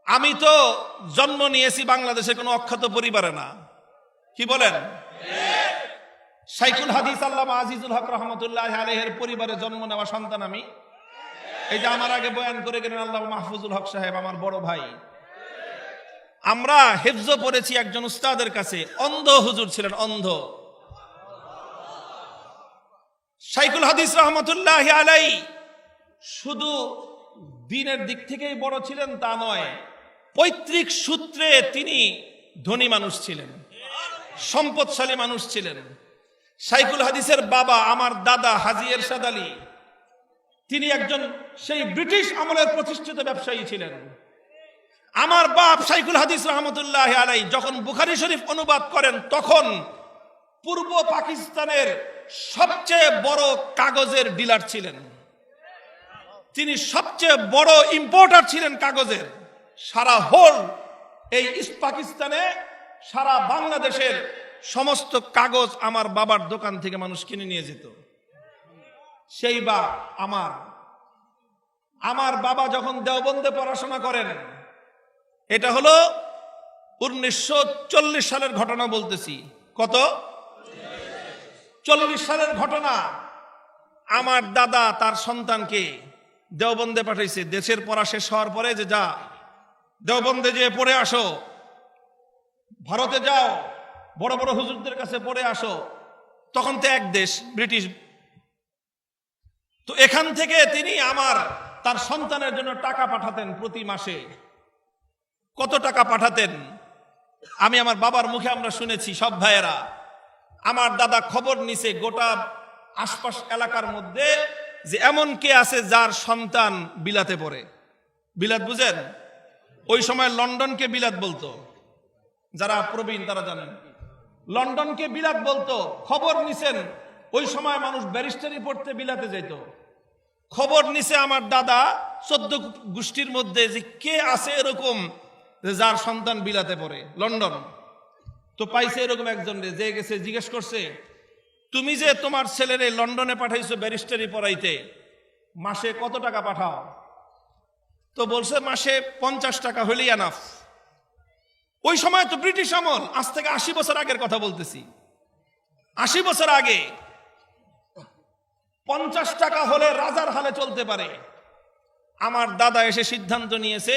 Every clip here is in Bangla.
আমি তো জন্ম নিয়েছি বাংলাদেশের কোনো অখ্যাত পরিবারে না, কি বলেন? শাইখুল হাদিস আল্লামা আজিজুল হক রহমতুল্লাহ আলাইহির পরিবারে জন্ম নেওয়া সন্তান আমি। এই যে আমার আগে বয়ান করে গেলেন আল্লামা মাহফুজুল হক সাহেব, আমার বড় ভাই। আমরা হিফজ পড়েছি একজন উস্তাদের কাছে, অন্ধ হুজুর ছিলেন, অন্ধ। শাইখুল হাদিস রহমতুল্লাহ আলাইহি শুধু দিনের দিক থেকেই বড় ছিলেন তা নয়, পৈতৃক সূত্রে তিনি ধনী মানুষ ছিলেন, সম্পদশালী মানুষ ছিলেন। শাইখুল হাদিসের বাবা আমার দাদা হাজী এরশাদ আলী, তিনি একজন সেই ব্রিটিশ আমলের প্রতিষ্ঠিত ব্যবসায়ী ছিলেন। আমার বাপ শাইখুল হাদিস রহমতুল্লাহ আলাইহি যখন বুখারী শরীফ অনুবাদ করেন তখন পূর্ব পাকিস্তানের সবচেয়ে বড় কাগজের ডিলার ছিলেন, তিনি সবচেয়ে বড় ইম্পোর্টার ছিলেন কাগজের। সারা হোল এই ইস্ট পাকিস্তানে, সারা বাংলাদেশের সমস্ত কাগজ আমার বাবার দোকান থেকে মানুষ কিনে নিয়ে যেত। সেই বা আমার বাবা যখন দেওবন্দে পড়াশোনা করেন, এটা হলো 1940 সালের ঘটনা বলতেছি। কত? 40 সালের ঘটনা। আমার দাদা তার সন্তানকে দেওবন্দে পাঠাইছে। দেশের পড়া শেষ হওয়ার পরে যে যা দেওবন্দে যে পড়ে আসো, ভারতে যাও, বড় বড় হুজুরদের কাছে পড়ে আসো। তখন তো এক দেশ, ব্রিটিশ। তো এখান থেকে তিনি তার সন্তানের জন্য টাকা পাঠাতেন প্রতি মাসে। কত টাকা পাঠাতেন আমি আমার বাবার মুখে আমরা শুনেছি সব ভাইয়েরা। আমার দাদা খবর নিছে গোটা আশপাশ এলাকার মধ্যে যে এমন কে আছে যার সন্তান বিলাতে পড়ে। বিলাত বুঝেন? ওই সময় লন্ডনকে বিলাত বলতো, যারা প্রবীণ তারা জানেন। লন্ডনকে বিলাত বলতো। খবর নিছেন ওই সময় মানুষ ব্যারিস্টারি পড়তে বিলাতে যেত। খবর নিছে আমার দাদা 14 গোষ্ঠীর মধ্যে যে কে আছে এরকম যার সন্তান বিলাতে পড়ে লন্ডন। তো পাইছে এরকম একজন যে গেছে, জিজ্ঞেস করছে, তুমি যে তোমার ছেলেরে লন্ডনে পাঠাইছো ব্যারিস্টারি পড়াইতে, মাসে কত টাকা পাঠাও? তো বলছে মাসে 50 টাকা হলেই এনাফ। ওই সময় তো ব্রিটিশ আমল, আজ থেকে 80 বছর আগের কথা বলতেছি। 80 বছর আগে 50 টাকা হলে রাজার হালে চলতে পারে। আমার দাদা এসে সিদ্ধান্ত নিয়েছে,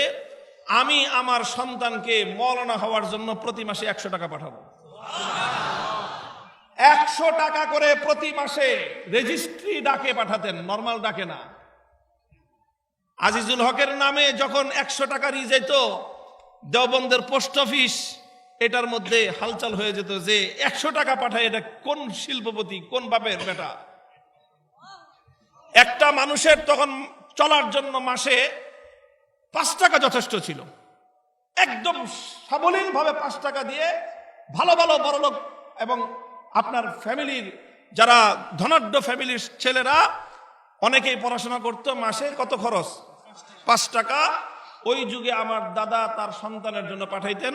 আমি আমার সন্তানকে মওলানা হওয়ার জন্য প্রতি মাসে 100 টাকা পাঠাবো। 100 টাকা করে প্রতি মাসে রেজিস্ট্রি ডাকে পাঠাতেন, নরমাল ডাকে না। আজিজুল হকের নামে যখন 100 টাকা নিয়ে যেত দেওবন্দের পোস্ট অফিস, এটার মধ্যে হালচাল হয়ে যেত যে 100 টাকা পাঠায়, এটা কোন শিল্পপতি, কোন বাপের বেটা। একটা মানুষের তখন চলার জন্য মাসে 5 টাকা যথেষ্ট ছিল। একদম সাবলীল ভাবে 5 টাকা দিয়ে ভালো ভালো বড়লোক এবং আপনার ফ্যামিলির যারা ধনাঢ্য ফ্যামিলির ছেলেরা অনেকেই পড়াশোনা করতো। মাসে কত খরচ? 5 টাকা। ওই যুগে আমার দাদা তার সন্তানের জন্য পাঠাইতেন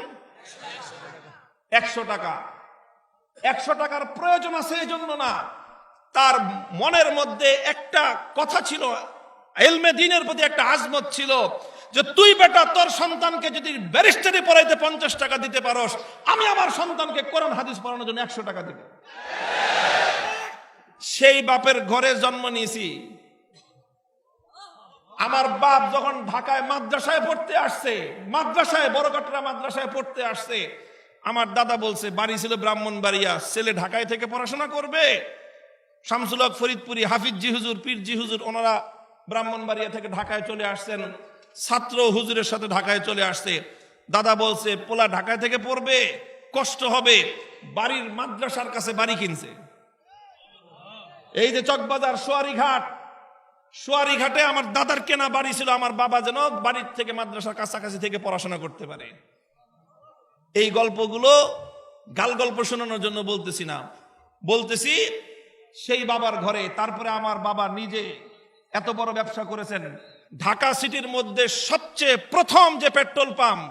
100 টাকা। 100 টাকার প্রয়োজন আছে এই জন্য না, তার মনের মধ্যে একটা কথা ছিল, ইলমে দ্বীনের প্রতি একটা আজমত ছিল যে তুই বেটা তোর সন্তানকে যদি ব্যারিস্টারি পড়াইতে 50 টাকা দিতে পারোস, আমি আমার সন্তানকে কোরআন হাদিস পড়ানোর জন্য 100 টাকা দিব। সেই বাপের ঘরে জন্ম নিয়েছি। আমার বাপ যখন ঢাকায় মাদ্রাসায় পড়তে আসছে, মাদ্রাসায় বড়কাটরা মাদ্রাসায় পড়তে আসছে, আমার দাদা বলছে, বাড়ি ছিল ব্রাহ্মণবাড়িয়া, ছেলে ঢাকায় থেকে পড়াশোনা করবে। শামসুল হক ফরিদপুরি, হাফিজ জি হুজুর, পীর জি হুজুর, ওনারা ব্রাহ্মণবাড়িয়া থেকে ঢাকায় চলে আসছেন, ছাত্র হুজুরের সাথে ঢাকায় চলে আসছে। দাদা বলছে পোলা ঢাকায় থেকে পড়বে, কষ্ট হবে, বাড়ির মাদ্রাসার কাছে বাড়ি কিনছে। এই যে চকবাজার সোয়ারি ঘাটে আমার দাদার কেনা বাড়ি ছিল, আমার বাবা যেন বাড়ির থেকে মাদ্রাসার কাছাকাছি থেকে পড়াশোনা করতে পারে। এই গল্পগুলো গাল গল্প শোনানোর জন্য বলতেছি না, বলতেছি সেই বাবার ঘরে। তারপরে আমার বাবা নিজে এত বড় ব্যবসা করেছেন। ঢাকা সিটির মধ্যে সবচেয়ে প্রথম যে পেট্রোল পাম্প,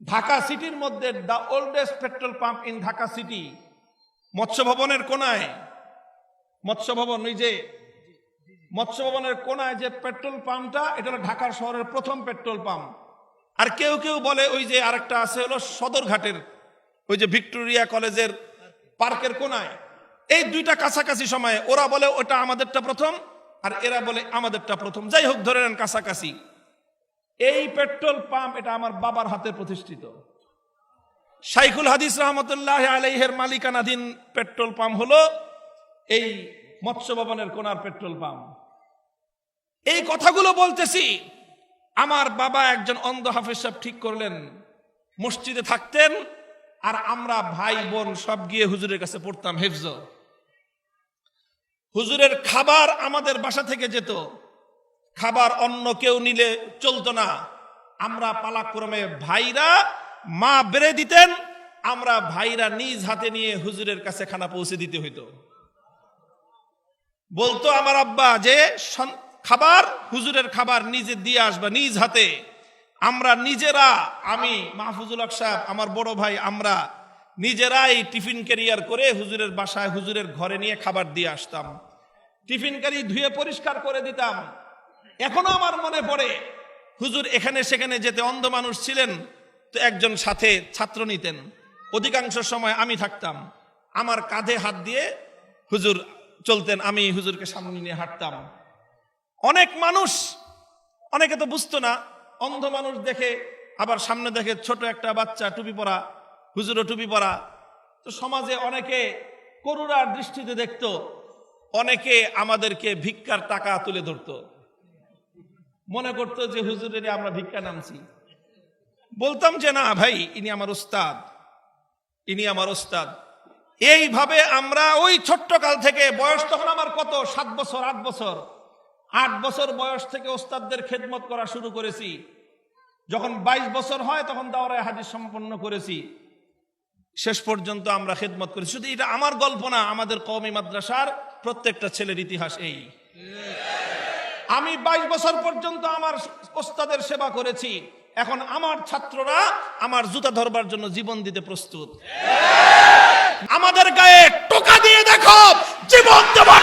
ঢাকা সিটির মধ্যে the oldest petrol pump in Dhaka city, মৎস্য ভবনের কোনায়, মৎস্য ভবন, ওই যে মৎস্য ভবনের কোনায় যে পেট্রোল পাম্পটা, এটা হলো ঢাকা শহরের প্রথম পেট্রোল পাম্প। আর কেউ কেউ বলে ওই যে আরেকটা আছে হলো সদরঘাটের ওই যে ভিক্টোরিয়া কলেজের পার্কের কোনায়, এই দুইটা কাছাকাছি সময়ে ওরা বলে ওটা আমাদেরটা প্রথম আর এরা বলে আমাদেরটা প্রথম। যাই হোক, ধরে নেন কাছাকাছি। এই পেট্রোল পাম্প এটা আমার বাবার হাতে প্রতিষ্ঠিত। শাইখুল হাদিস রহমতুল্লাহ আলাইহির মালিকানাধীন পেট্রোল পাম্প হলো এই মৎস্য ভবনের কোনার পেট্রোল পাম্প। এই কথাগুলো বলতেছি, আমার বাবা একজন অন্ধ হাফেজ সাহেব ঠিক করলেন, মসজিদে থাকতেন আর আমরা ভাই বোন সব গিয়ে হুজুরের কাছে পড়তাম হেফজ। হুজুরের খাবার আমাদের বাসা থেকে যেত, খাবার অন্য কেউ নিলে চলতো না। আমরা পালাক্রমে ভাইরা মা বেড়ে দিতেন, আমরা ভাইরা নিজ হাতে নিয়ে হুজুরের কাছে খানা পৌঁছে দিতে হইতো। বলতো আমার আব্বা যে খাবার হুজুরের খাবার নিজে দিয়ে আসবা নিজ হাতে। আমরা নিজেরা, আমি মাহফুজুল হক সাহেব, আমার বড় ভাই, আমরা নিজেরাই টিফিন ক্যারিয়ার করে হুজুরের বাসায় হুজুরের ঘরে নিয়ে খাবার দিয়ে আসতাম। টিফিন ক্যারি ধুয়ে পরিষ্কার করে দিতাম। এখনো আমার মনে পড়ে, হুজুর এখানে সেখানে যেতে অন্ধ মানুষ ছিলেন, তো একজন সাথে ছাত্র নিতেন, অধিকাংশ সময় আমি থাকতাম। আমার কাঁধে হাত দিয়ে হুজুর চলতেন, আমি হুজুরকে সামনে নিয়ে হাঁটতাম। অনেক মানুষ, অনেকে তো বুঝতো না, অন্ধ মানুষ দেখে আবার সামনে দেখে ছোট একটা বাচ্চা টুপি পরা, হুজুরও টুপি পরা, তো সমাজে অনেকে করুণার দৃষ্টিতে দেখতো, অনেকে আমাদেরকে ভিক্ষার টাকা তুলে ধরতো, মনে করতো যে হুজুরের আমরা ভিক্ষা নামছি। বলতাম যে না ভাই, ইনি আমার উস্তাদ, ইনি আমার উস্তাদ। এইভাবে আমরা ওই ছোট্ট কাল থেকে, বয়স তখন আমার কত 7 বছর 8 বছর, 8 বছর বয়স থেকে ওস্তাদদের খেদমত করা শুরু করেছি। যখন 22 বছর হয় তখন দাওরায়ে হাদিস সম্পন্ন করেছি। শেষ পর্যন্ত আমরা খেদমত করেছি। শুধু এটা আমার গল্প না, আমাদের কওমি মাদ্রাসার প্রত্যেকটা ছেলের ইতিহাস এই। আমি 22 বছর পর্যন্ত আমার ওস্তাদের সেবা করেছি। এখন আমার ছাত্ররা আমার জুতা ধরবার জন্য জীবন দিতে প্রস্তুত। আমাদের গায়ে টোকা দিয়ে দেখো, জীবন দেওয়ার